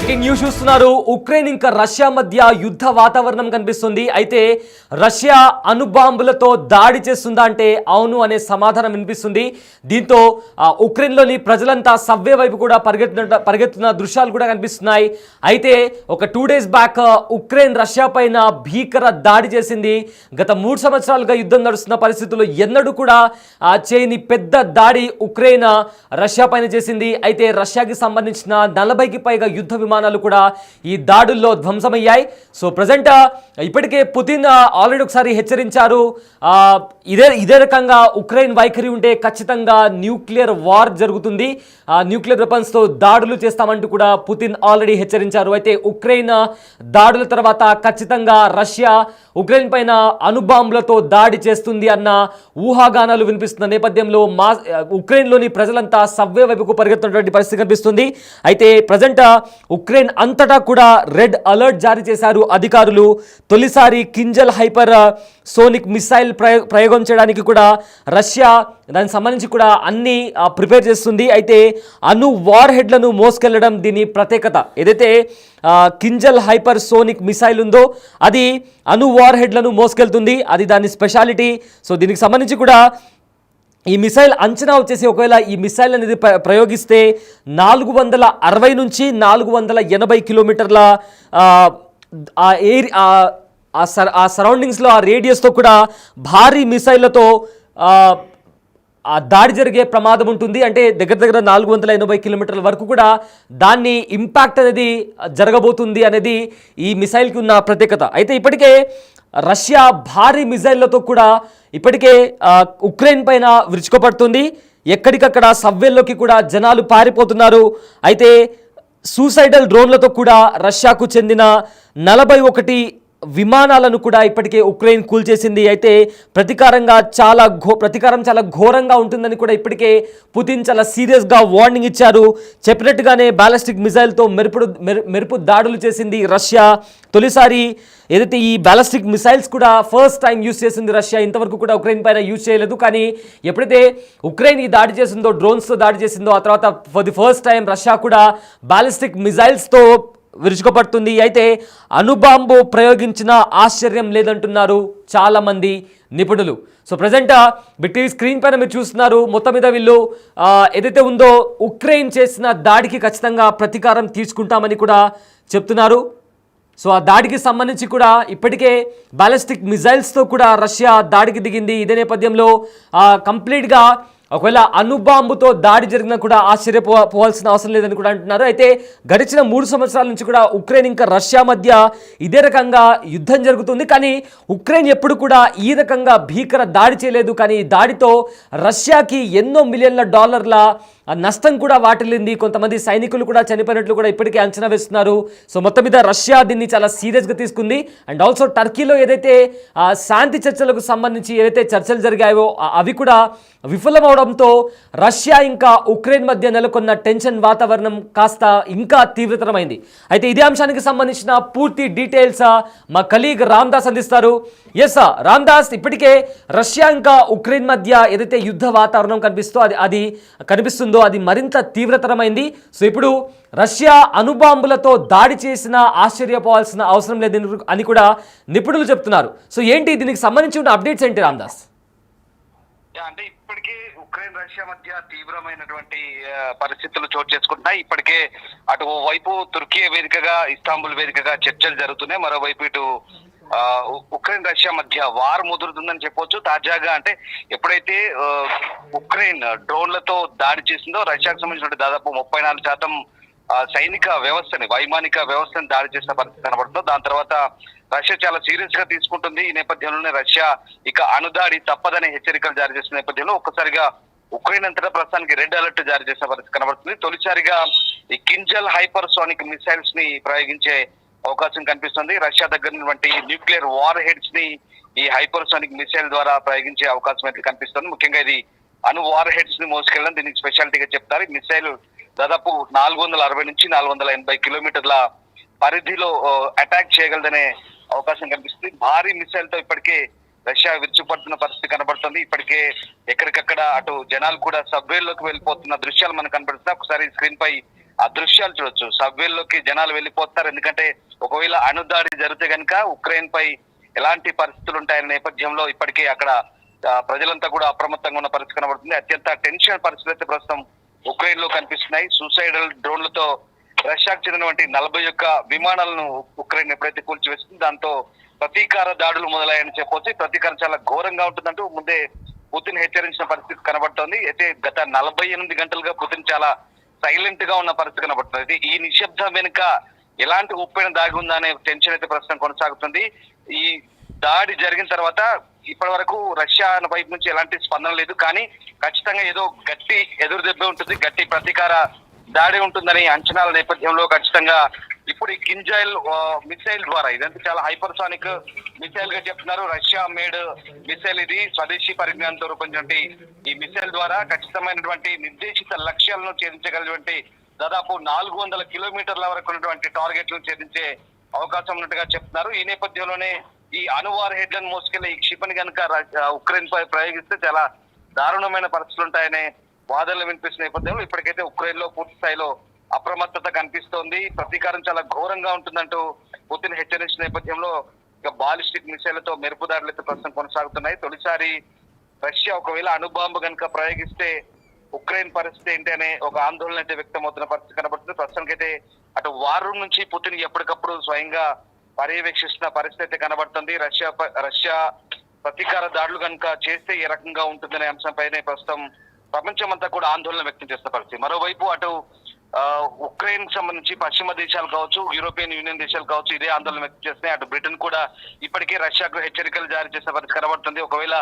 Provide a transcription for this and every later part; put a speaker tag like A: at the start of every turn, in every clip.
A: Breaking news చూస్తున్నారు. Ukraine ఇంకా Russia మధ్య యుద్ధ వాతావరణం కనిపిస్తుంది. అయితే రష్యా అణుబాంబులతో దాడి చేస్తుందా అంటే అవును అనే సమాధానం వినిపిస్తుంది. దీంతో ఉక్రెయిన్లోని ప్రజలంతా సబ్వే వైపు కూడా పరిగెత్తున్న దృశ్యాలు కూడా కనిపిస్తున్నాయి. అయితే ఒక 2 days బ్యాక్ ఉక్రెయిన్ రష్యా పైన భీకర దాడి చేసింది. గత 3 సంవత్సరాలుగా యుద్ధం నడుస్తున్న పరిస్థితుల్లో ఎన్నడూ కూడా చేయని పెద్ద దాడి ఉక్రెయిన్ రష్యా పైన చేసింది. అయితే రష్యాకి సంబంధించిన 40కి పైగా యుద్ధ విమానాలు కూడా ఈ దాడుల్లో ధ్వంసమయ్యాయి. సో ప్రజెంట్ ఇప్పటికే పుతిన్ ఆల్రెడీ ఒకసారి హెచ్చరించారు, ఇదే రకంగా ఉక్రెయిన్ వైఖరి ఉంటే ఖచ్చితంగా న్యూక్లియర్ వార్ జరుగుతుంది, న్యూక్లియర్ వెపన్స్తో దాడులు చేస్తామంటూ కూడా పుతిన్ ఆల్రెడీ హెచ్చరించారు. అయితే ఉక్రెయిన్ దాడుల తర్వాత ఖచ్చితంగా రష్యా ఉక్రెయిన్ పైన అణుబాంబులతో దాడి చేస్తుంది అన్న ఊహాగానాలు వినిపిస్తున్న నేపథ్యంలో ఉక్రెయిన్లోని ప్రజలంతా సబ్వే వైపుకు పరిగెత్తున్నటువంటి పరిస్థితి కనిపిస్తుంది. అయితే ప్రజెంట్ ఉక్రెయిన్ అంతటా కూడా రెడ్ అలర్ట్ జారీ చేశారు అధికారులు. తొలిసారి కింజల్ హైపర్ సోనిక్ మిసైల్ ప్రయోగం చేయడానికి కూడా రష్యా దానికి సంబంధించి కూడా అన్ని ప్రిపేర్ చేస్తుంది. అయితే అణు వార్ హెడ్లను మోసుకెళ్లడం దీని ప్రత్యేకత. ఏదైతే కింజల్ హైపర్ సోనిక్ మిసైల్ ఉందో అది అణు వార్ హెడ్లను మోసుకెళ్తుంది, అది దాని స్పెషాలిటీ. సో దీనికి సంబంధించి కూడా ఈ మిసైల్ అంచనా వచ్చేసి ఒకవేళ ఈ మిసైల్ అనేది ప్రయోగిస్తే 460 నుంచి 480 కిలోమీటర్ల ఆ సరౌండింగ్స్లో ఆ రేడియస్తో కూడా భారీ మిసైళ్లతో దాడి జరిగే ప్రమాదం ఉంటుంది. అంటే దగ్గర 480 కిలోమీటర్ల వరకు కూడా దాన్ని ఇంపాక్ట్ అనేది జరగబోతుంది అనేది ఈ మిసైల్కి ఉన్న ప్రత్యేకత. అయితే ఇప్పటికే రష్యా భారీ మిసైళ్లతో కూడా ఇప్పటికే ఉక్రెయిన్ పైన విరుచుకుపడుతుంది. ఎక్కడికక్కడ సబ్వేల్లోకి కూడా జనాలు పారిపోతున్నారు. అయితే సూసైడల్ డ్రోన్లతో కూడా రష్యాకు చెందిన 41 విమానాలను కూడా ఇప్పటికే ఉక్రెయిన్ కూల్చేసింది. అయితే ప్రతీకారం చాలా ఘోరంగా ఉంటుందని కూడా ఇప్పటికే పుతిన్ చాలా సీరియస్గా వార్నింగ్ ఇచ్చారు. చెప్పినట్టుగానే బ్యాలిస్టిక్ మిసైల్తో మెరుపు దాడులు చేసింది రష్యా. తొలిసారి ఏదైతే ఈ బ్యాలిస్టిక్ మిసైల్స్ కూడా ఫస్ట్ టైం యూజ్ చేసింది రష్యా. ఇంతవరకు కూడా ఉక్రెయిన్ పైన యూజ్ చేయలేదు. కానీ ఎప్పుడైతే ఉక్రెయిన్ ఈ దాడి చేసిందో, డ్రోన్స్తో దాడి చేసిందో, ఆ తర్వాత for the first time Russia కూడా బ్యాలిస్టిక్ మిసైల్స్తో విరుచుకుపడుతుంది. అయితే అణుబాంబు ప్రయోగించిన ఆశ్చర్యం లేదంటున్నారు చాలామంది నిపుణులు. So present big TV screen పైన మీరు చూస్తున్నారు. మొత్తం మీద వీళ్ళు ఏదైతే ఉందో ఉక్రెయిన్ చేసిన దాడికి ఖచ్చితంగా ప్రతీకారం తీసుకుంటామని కూడా చెప్తున్నారు. సో ఆ దాడికి సంబంధించి కూడా ఇప్పటికే బ్యాలిస్టిక్ మిసైల్స్తో కూడా రష్యా దాడికి దిగింది. ఇదే నేపథ్యంలో కంప్లీట్గా ఒకవేళ అణుబాంబుతో దాడి జరిగినా కూడా ఆశ్చర్యపోవాల్సిన అవసరం లేదని కూడా అంటున్నారు. అయితే గడిచిన 3 సంవత్సరాల నుంచి కూడా ఉక్రెయిన్ ఇంకా రష్యా మధ్య ఇదే రకంగా యుద్ధం జరుగుతుంది. కానీ ఉక్రెయిన్ ఎప్పుడు కూడా ఈ రకంగా భీకర దాడి చేయలేదు. కానీ ఈ దాడితో రష్యాకి ఎన్నో మిలియన్ల డాలర్ల నష్టం కూడా వాటిల్లింది. కొంతమంది సైనికులు కూడా చనిపోయినట్లు కూడా ఇప్పటికే అంచనా వేస్తున్నారు. సో మొత్తం మీద రష్యా దీన్ని చాలా సీరియస్గా తీసుకుంది. అండ్ ఆల్సో టర్కీలో ఏదైతే శాంతి చర్చలకు సంబంధించి ఏదైతే చర్చలు జరిగాయో అవి కూడా విఫలమవడంతో రష్యా ఇంకా ఉక్రెయిన్ మధ్య నెలకొన్న టెన్షన్ వాతావరణం కాస్త ఇంకా తీవ్రతరమైంది. అయితే ఇదే అంశానికి సంబంధించిన పూర్తి డీటెయిల్స్ మా కలీగ్ రామ్దాస్ అందిస్తారు. ఎస్ రామ్దాస్, ఇప్పటికే రష్యా ఇంకా ఉక్రెయిన్ మధ్య ఏదైతే యుద్ధ వాతావరణం కనిపిస్తుందో అది మరింత తీవ్రతరమైంది. సో ఇప్పుడు రష్యా అణుబాంబులతో దాడి చేసిన ఆశ్చర్యపోవాల్సిన అవసరం లేదు అని కూడా నిపుణులు చెప్తున్నారు. సో ఏంటి దీనికి సంబంధించి ఉన్న అప్డేట్స్ ఏంటి రామ్దాస్?
B: అంటే ఇప్పటికే ఉక్రెయిన్ రష్యా మధ్య తీవ్రమైనటువంటి పరిస్థితులు చోటు చేసుకుంటున్నాయి. ఇప్పటికే అటు వైపు తుర్కీ వేదికగా, ఇస్తాంబుల్ వేదికగా చర్చలు జరుగుతున్నాయి. మరోవైపు ఇటు ఉక్రెయిన్ రష్యా మధ్య వార్ ముదురుతుందని చెప్పొచ్చు. తాజాగా అంటే ఎప్పుడైతే ఉక్రెయిన్ డ్రోన్లతో దాడి చేసిందో రష్యాకు సంబంధించిన దాదాపు 34% సైనిక వ్యవస్థని, వైమానిక వ్యవస్థని దాడి చేసిన పరిస్థితి కనబడుతుందో దాని తర్వాత రష్యా చాలా సీరియస్ గా తీసుకుంటుంది. ఈ నేపథ్యంలోనే రష్యా ఇక అణుదాడి తప్పదనే హెచ్చరికలు జారీ చేసిన నేపథ్యంలో ఒక్కసారిగా ఉక్రెయిన్ అంతటా ప్రస్తుతానికి రెడ్ అలర్ట్ జారీ చేసిన పరిస్థితి కనబడుతుంది. తొలిసారిగా ఈ కింజల్ హైపర్ సోనిక్ మిసైల్స్ ని ప్రయోగించే అవకాశం కనిపిస్తుంది. రష్యా దగ్గర ఉన్నటువంటి న్యూక్లియర్ వార్ హెడ్స్ ని ఈ హైపర్ సోనిక్ మిసైల్ ద్వారా ప్రయోగించే అవకాశం అయితే కనిపిస్తుంది. ముఖ్యంగా ఇది అణు వార్ హెడ్స్ ని మోసుకెళ్ళడం దీనికి స్పెషాలిటీగా చెప్తారు. ఈ మిసైల్ దాదాపు 460 నుంచి 480 కిలోమీటర్ల పరిధిలో అటాక్ చేయగలదనే అవకాశం కనిపిస్తుంది. భారీ మిసైల్ తో ఇప్పటికే రష్యా విరుచుపడుతున్న పరిస్థితి కనబడుతుంది. ఇప్పటికే ఎక్కడికక్కడ అటు జనాలు కూడా సబ్వేల్లోకి వెళ్ళిపోతున్న దృశ్యాలు మనకు కనబడుతున్నాయి. ఒకసారి స్క్రీన్ పై ఆ దృశ్యాలు చూడొచ్చు. సబ్వేల్లోకి జనాలు వెళ్ళిపోతారు. ఎందుకంటే ఒకవేళ అణుదాడి జరిగితే కనుక ఉక్రెయిన్ పై ఎలాంటి పరిస్థితులు ఉంటాయనే నేపథ్యంలో ఇప్పటికే అక్కడ ప్రజలంతా కూడా అప్రమత్తంగా ఉన్న పరిస్థితి కనబడుతుంది. అత్యంత టెన్షన్ పరిస్థితులు అయితే ప్రస్తుతం ఉక్రెయిన్ లో కనిపిస్తున్నాయి. సూసైడల్ డ్రోన్లతో రష్యాకు చెందినటువంటి 41 విమానాలను ఉక్రెయిన్ ఎప్పుడైతే కూల్చివేస్తుంది, దాంతో ప్రతీకార దాడులు మొదలయ్యాయని చెప్పొచ్చు. ప్రతీకారం చాలా ఘోరంగా ఉంటుందంటూ ముందే పుతిన్ హెచ్చరించిన పరిస్థితి కనబడుతోంది. అయితే గత 48 గంటలుగా పుతిన్ చాలా సైలెంట్ గా ఉన్న పరిస్థితి కనబడుతుంది. అయితే ఈ నిశ్శబ్దం వెనుక ఎలాంటి ఉప్పెన దాగి ఉందా అనే టెన్షన్ అయితే ప్రస్తుతం కొనసాగుతుంది. ఈ దాడి జరిగిన తర్వాత ఇప్పటి వరకు రష్యా వైపు నుంచి ఎలాంటి స్పందన లేదు. కానీ ఖచ్చితంగా ఏదో గట్టి ఎదురు దెబ్బ ఉంటుంది, గట్టి ప్రతీకార దాడి ఉంటుందని అంచనాల నేపథ్యంలో ఖచ్చితంగా ఇప్పుడు ఈ కింజైల్ మిసైల్ ద్వారా, ఇదంతా చాలా హైపర్సానిక్ మిసైల్ గా చెప్తున్నారు. రష్యా మేడ్ మిసైల్ ఇది, స్వదేశీ పరిజ్ఞానంతో రూపొందించినటువంటి ఈ మిసైల్ ద్వారా ఖచ్చితమైనటువంటి నిర్దేశిత లక్ష్యాలను ఛేదించగలిగినటువంటి దాదాపు 400 కిలోమీటర్ల వరకు ఉన్నటువంటి టార్గెట్లను ఛేదించే అవకాశం ఉన్నట్టుగా చెప్తున్నారు. ఈ నేపథ్యంలోనే ఈ అణువార్ హెడ్లను మోసుకెళ్లే ఈ క్షిపణి కనుక ఉక్రెయిన్ పై ప్రయోగిస్తే చాలా దారుణమైన పరిస్థితులు ఉంటాయనే వాదనలు వినిపిస్తున్న నేపథ్యంలో ఇప్పటికైతే ఉక్రెయిన్ లో పూర్తి స్థాయిలో అప్రమత్తత కనిపిస్తోంది. ప్రతీకారం చాలా ఘోరంగా ఉంటుందంటూ పుతిన్ హెచ్చరించిన నేపథ్యంలో ఇక బాలిస్టిక్ మిసైళ్లతో మెరుపు దాడులైతే ప్రస్తుతం కొనసాగుతున్నాయి. తొలిసారి రష్యా ఒకవేళ అణుబాంబు కనుక ప్రయోగిస్తే ఉక్రెయిన్ పరిస్థితి ఏంటి అనే ఒక ఆందోళన అయితే వ్యక్తమవుతున్న పరిస్థితి కనబడుతుంది. ప్రస్తుతానికైతే అటు వార్ రూమ్ నుంచి పుతిన్ ఎప్పటికప్పుడు స్వయంగా పర్యవేక్షిస్తున్న పరిస్థితి అయితే కనబడుతుంది. రష్యా ప్రతీకార దాడులు కనుక చేస్తే ఏ రకంగా ఉంటుందనే అంశంపైనే ప్రస్తుతం ప్రపంచం అంతా కూడా ఆందోళన వ్యక్తం చేస్తున్న పరిస్థితి. మరోవైపు అటు ఉక్రెయిన్ కి సంబంధించి పశ్చిమ దేశాలు కావచ్చు, యూరోపియన్ యూనియన్ దేశాలు కావచ్చు ఇదే ఆందోళన వ్యక్తం చేస్తున్నాయి. అటు బ్రిటన్ కూడా ఇప్పటికే రష్యాకు హెచ్చరికలు జారీ చేసిన పరిస్థితి కనబడుతుంది. ఒకవేళ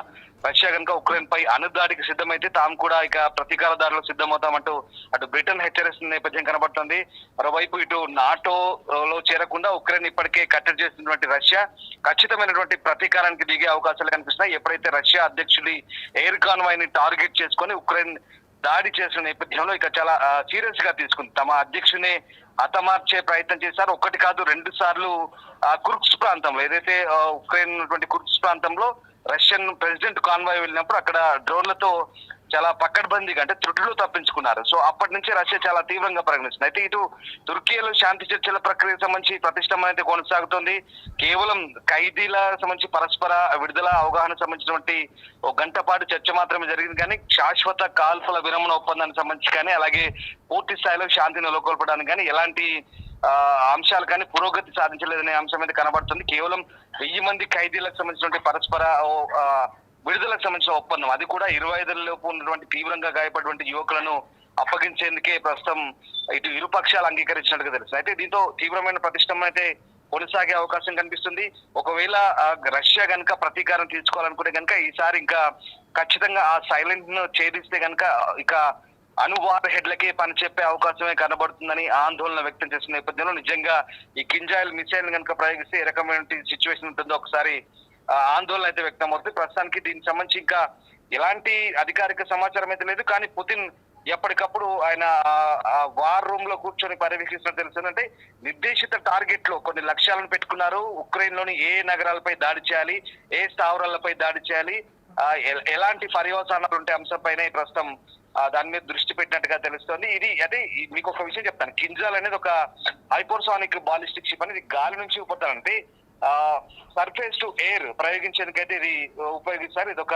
B: రష్యా కనుక ఉక్రెయిన్ పై అణుదాడికి సిద్ధమైతే తాము కూడా ఇక ప్రతీకార దాడులకు సిద్ధమవుతామంటూ అటు బ్రిటన్ హెచ్చరిస్తున్న నేపథ్యం కనబడుతుంది. మరోవైపు ఇటు నాటోలో చేరకుండా ఉక్రెయిన్ ఇప్పటికే కట్టడి చేసినటువంటి రష్యా ఖచ్చితమైనటువంటి ప్రతీకారానికి దిగే అవకాశాలు కనిపిస్తున్నాయి. ఎప్పుడైతే రష్యా అధ్యక్షుడి ఎయిర్ కాన్వాయ్ ని టార్గెట్ చేసుకొని ఉక్రెయిన్ దాడి చేసిన నేపథ్యంలో ఇక చాలా సీరియస్ గా తీసుకుంది. తమ అధ్యక్షుని హతమార్చే ప్రయత్నం చేశారు. ఒకటి కాదు 2 సార్లు కుర్స్క్ ప్రాంతంలో, ఏదైతే ఉక్రెయిన్ ఉన్నటువంటి కుర్స్క్ ప్రాంతంలో రష్యన్ ప్రెసిడెంట్ కాన్వాయ్ వెళ్ళినప్పుడు అక్కడ డ్రోన్లతో చాలా పక్కడ్బందీగా అంటే త్రుటిలో తప్పించుకున్నారు. సో అప్పటి నుంచి రష్యా చాలా తీవ్రంగా పరిగణిస్తుంది. అయితే ఇటు తుర్కీలో శాంతి చర్చల ప్రక్రియకు సంబంధించి ప్రతిష్టంభన అయితే కొనసాగుతోంది. కేవలం ఖైదీల సంబంధించి పరస్పర విడుదల అవగాహన సంబంధించినటువంటి ఒక గంట పాటు చర్చ మాత్రమే జరిగింది. కానీ శాశ్వత కాల్పుల విరమణ ఒప్పందానికి సంబంధించి కానీ అలాగే పూర్తి స్థాయిలో శాంతిని నెలకొల్పడానికి కానీ ఎలాంటి అంశాలు కానీ పురోగతి సాధించలేదనే అంశం అయితే కనబడుతుంది. కేవలం 1000 మంది ఖైదీలకు సంబంధించినటువంటి పరస్పర విడుదలకు సంబంధించిన ఒప్పందం, అది కూడా 25 లోపు ఉన్నటువంటి తీవ్రంగా గాయపడినటువంటి యువకులను అప్పగించేందుకే ప్రస్తుతం ఇటు ఇరు పక్షాలు అంగీకరించినట్టుగా తెలుస్తుంది. అయితే దీంతో తీవ్రమైన ప్రతిష్టంభన అయితే కొనసాగే అవకాశం కనిపిస్తుంది. ఒకవేళ రష్యా కనుక ప్రతీకారం తీర్చుకోవాలనుకుంటే కనుక ఈసారి ఇంకా ఖచ్చితంగా ఆ సైలెంట్ ను ఛేదిస్తే కనుక ఇక అణువార్ హెడ్లకే పని చెప్పే అవకాశమే కనబడుతుందని ఆందోళన వ్యక్తం చేసిన నేపథ్యంలో నిజంగా ఈ కింజైల్ మిసైల్ కనుక ప్రయోగిస్తే ఏ రకమైన సిచ్యువేషన్ ఉంటుందో ఒకసారి ఆందోళన అయితే వ్యక్తం అవుతుంది. ప్రస్తుతానికి దీనికి సంబంధించి ఇంకా ఎలాంటి అధికారిక సమాచారం అయితే లేదు. కానీ పుతిన్ ఎప్పటికప్పుడు ఆయన వార్ రూమ్ లో కూర్చొని పర్యవేక్షిస్తున్నట్టు తెలుస్తుంది. అంటే నిర్దేశిత టార్గెట్ లో కొన్ని లక్ష్యాలను పెట్టుకున్నారు. ఉక్రెయిన్ లోని ఏ నగరాలపై దాడి చేయాలి, ఏ స్థావరాలపై దాడి చేయాలి, ఎలాంటి పర్యవసానాలు ఉంటే అంశంపైనే ప్రస్తుతం దాని మీద దృష్టి పెట్టినట్టుగా తెలుస్తోంది. ఇది అదే మీకు ఒక విషయం చెప్తాను. కింజాల్ అనేది ఒక హైపర్సానిక్ బాలిస్టిక్ షిప్ అనేది గాలి నుంచి ఉపయోగిస్తారంటే సర్ఫేస్ టు ఎయిర్ ప్రయోగించేందుకైతే ఇది ఉపయోగిస్తారు. ఇది ఒక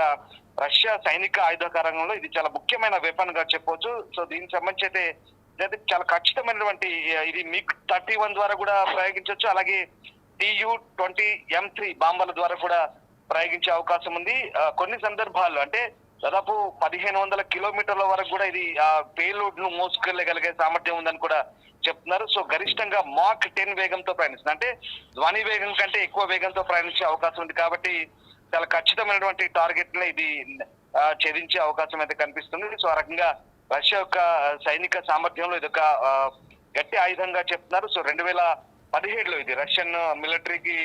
B: రష్యా సైనిక ఆయుధ రంగంలో ఇది చాలా ముఖ్యమైన వెపన్ గా చెప్పొచ్చు. సో దీనికి సంబంధించి అయితే చాలా ఖచ్చితమైనటువంటి ఇది మిగ్ 31 ద్వారా కూడా ప్రయోగించవచ్చు. అలాగే TU-20 M3 బాంబర్ల ద్వారా కూడా ప్రయోగించే అవకాశం ఉంది. కొన్ని సందర్భాల్లో అంటే దాదాపు 1500 కిలోమీటర్ల వరకు కూడా ఇది పేలోడ్ ను మోసుకెళ్లగలిగే సామర్థ్యం ఉందని కూడా చెప్తున్నారు. సో గరిష్టంగా మాక్ 10 వేగంతో ప్రయాణిస్తుంది. అంటే ధ్వని వేగం కంటే ఎక్కువ వేగంతో ప్రయాణించే అవకాశం ఉంది. కాబట్టి చాలా ఖచ్చితమైనటువంటి టార్గెట్ ని ఇది ఛేదించే అవకాశం అయితే కనిపిస్తుంది. సో ఆ రకంగా రష్యా యొక్క సైనిక సామర్థ్యంలో ఇది ఒక గట్టి ఆయుధంగా చెప్తున్నారు. సో 2017లో ఇది రష్యన్ మిలిటరీకి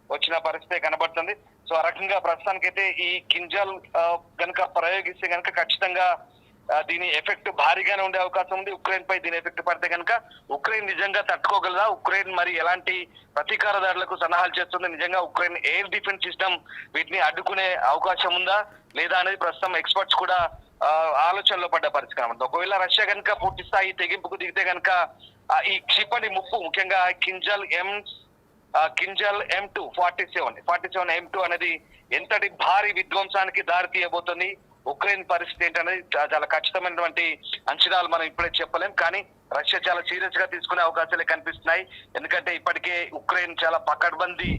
B: వచ్చిన పరిస్థితి కనబడుతుంది. సో ఆ రకంగా ప్రస్తుతానికైతే ఈ కింజాల్ కనుక ప్రయోగిస్తే కనుక ఖచ్చితంగా దీని ఎఫెక్ట్ భారీగానే ఉండే అవకాశం ఉంది. ఉక్రెయిన్ పై దీని ఎఫెక్ట్ పడితే కనుక ఉక్రెయిన్ నిజంగా తట్టుకోగలదా, ఉక్రెయిన్ మరి ఎలాంటి ప్రతీకార దాడులకు సన్నాహాలు చేస్తుంది, నిజంగా ఉక్రెయిన్ ఎయిర్ డిఫెన్స్ సిస్టమ్ వీటిని అడ్డుకునే అవకాశం ఉందా లేదా అనేది ప్రస్తుతం ఎక్స్పర్ట్స్ కూడా ఆలోచనలో పడ్డ పరిస్థితి కనబడుతుంది. ఒకవేళ రష్యా కనుక పూర్తి స్థాయి తెగింపుకు దిగితే కనుక ఈ క్షిపణి ముప్పు ముఖ్యంగా కింజల్ M2 47 M2 అనేది ఎంతటి భారీ విధ్వంసానికి దారి తీయబోతుంది, ఉక్రెయిన్ పరిస్థితి ఏంటనేది చాలా ఖచ్చితమైనటువంటి అంచనాలు మనం ఇప్పుడే చెప్పలేం. కానీ రష్యా చాలా సీరియస్ గా తీసుకునే అవకాశాలే కనిపిస్తున్నాయి. ఎందుకంటే ఇప్పటికే ఉక్రెయిన్ చాలా పకడ్బందీ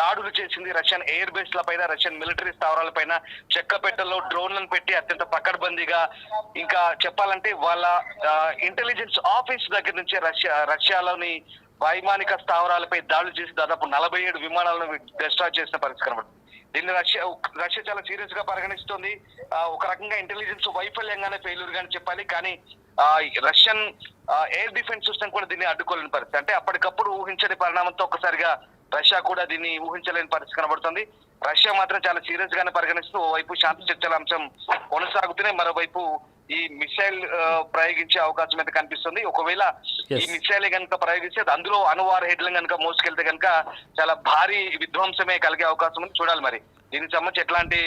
B: దాడులు చేసింది. రష్యన్ ఎయిర్ బేస్ ల పైన, రష్యన్ మిలిటరీ స్థావరాల పైన చెక్కపెట్టల్లో డ్రోన్లను పెట్టి అత్యంత పకడ్బందీగా, ఇంకా చెప్పాలంటే వాళ్ళ ఇంటెలిజెన్స్ ఆఫీస్ దగ్గర నుంచి రష్యాలోని వైమానిక స్థావరాలపై దాడులు చేసి దాదాపు 47 విమానాలను డిస్ట్రాయ్ చేసిన పరిస్థితి కనబడుతుంది. దీన్ని రష్యా చాలా సీరియస్ గా పరిగణిస్తుంది. ఒక రకంగా ఇంటెలిజెన్స్ వైఫల్యంగానే ఫెయిల్యూర్ గానే చెప్పాలి. కానీ రష్యన్ ఎయిర్ డిఫెన్స్ సిస్టమ్ కూడా దీన్ని అడ్డుకోలేని పరిస్థితి. అంటే అప్పటికప్పుడు ఊహించని పరిణామంతో ఒక్కసారిగా రష్యా కూడా దీన్ని ఊహించలేని పరిస్థితి కనబడుతుంది. రష్యా మాత్రం చాలా సీరియస్ గానే పరిగణిస్తూ ఓవైపు శాంతి చర్చల అంశం కొనసాగుతూనే మరోవైపు ఈ మిసైల్ ప్రయోగించే అవకాశం అయితే కనిపిస్తుంది. ఒకవేళ ఈ మిసైల్ కనుక ప్రయోగిస్తే అందులో అణువార హెడ్లను కనుక మోసుకెళ్తే కనుక చాలా భారీ విధ్వంసమే కలిగే అవకాశం ఉంది. చూడాలి మరి దీనికి సంబంధించి ఎట్లాంటి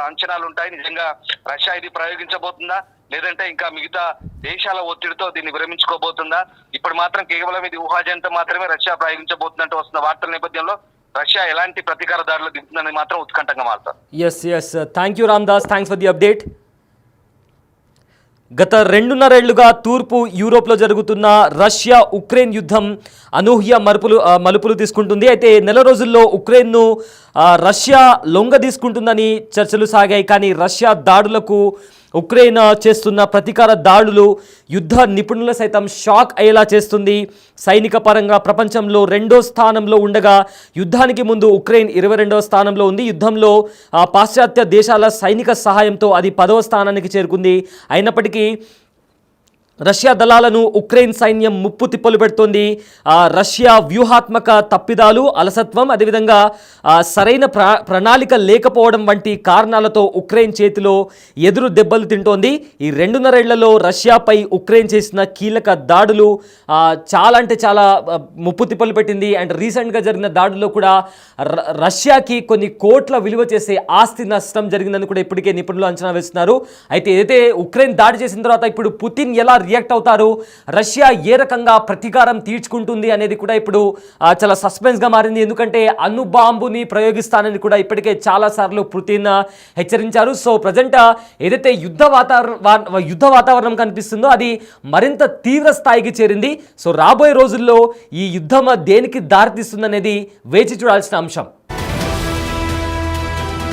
B: అంచనాలు ఉంటాయి. నిజంగా రష్యా ఇది ప్రయోగించబోతుందా, లేదంటే ఇంకా మిగతా దేశాల ఒత్తిడితో దీన్ని విరమించుకోబోతుందా? ఇప్పుడు మాత్రం కేవలం ఇది ఊహాజనితం మాత్రమే రష్యా ప్రయోగించబోతుందంటూ వస్తున్న వార్తల నేపథ్యంలో రష్యా ఎలాంటి ప్రతీకార దాడులు దిగుతుందని మాత్రం ఉత్కంఠంగా మారుతారు.
A: Yes thank you Ramdas, thanks for the update. గత 2.5 ఏళ్లుగా తూర్పు యూరోప్లో జరుగుతున్న రష్యా ఉక్రెయిన్ యుద్ధం అనూహ్య మలుపులు తీసుకుంటుంది. అయితే నెల రోజుల్లో ఉక్రెయిన్ను రష్యా లొంగ తీసుకుంటుందని చర్చలు సాగాయి. కానీ రష్యా దాడులకు ఉక్రెయిన్ చేస్తున్న ప్రతీకార దాడులు యుద్ధ నిపుణుల సైతం షాక్ అయ్యేలా చేస్తుంది. సైనిక పరంగా ప్రపంచంలో 2వ స్థానంలో ఉండగా యుద్ధానికి ముందు ఉక్రెయిన్ 22వ స్థానంలో ఉంది. యుద్ధంలో పాశ్చాత్య దేశాల సైనిక సహాయంతో అది 10వ స్థానానికి చేరుకుంది. అయినప్పటికీ రష్యా దళాలను ఉక్రెయిన్ సైన్యం ముప్పు తిప్పలు పెడుతోంది. రష్యా వ్యూహాత్మక తప్పిదాలు, అలసత్వం, అదేవిధంగా సరైన ప్రణాళిక లేకపోవడం వంటి కారణాలతో ఉక్రెయిన్ చేతిలో ఎదురు దెబ్బలు తింటోంది. ఈ 2.5 ఏళ్లలో రష్యాపై ఉక్రెయిన్ చేసిన కీలక దాడులు చాలా అంటే చాలా ముప్పు తిప్పలు పెట్టింది. అండ్ రీసెంట్గా జరిగిన దాడుల్లో కూడా రష్యాకి కొన్ని కోట్ల విలువ చేసే ఆస్తి నష్టం జరిగిందని కూడా ఇప్పటికే నిపుణులు అంచనా వేస్తున్నారు. అయితే ఏదైతే ఉక్రెయిన్ దాడి చేసిన తర్వాత ఇప్పుడు పుతిన్ ఎలా రియాక్ట్ అవుతారు, రష్యా ఏ రకంగా ప్రతీకారం తీర్చుకుంటుంది అనేది కూడా ఇప్పుడు చాలా సస్పెన్స్గా మారింది. ఎందుకంటే అణుబాంబుని ప్రయోగిస్తానని కూడా ఇప్పటికే చాలాసార్లు పుతిన్ హెచ్చరించారు. సో ప్రజెంట్ ఏదైతే యుద్ధ వాతావరణం కనిపిస్తుందో అది మరింత తీవ్ర స్థాయికి చేరింది. సో రాబోయే రోజుల్లో ఈ యుద్ధం దేనికి దారితీస్తుందనేది వేచి చూడాల్సిన అంశం.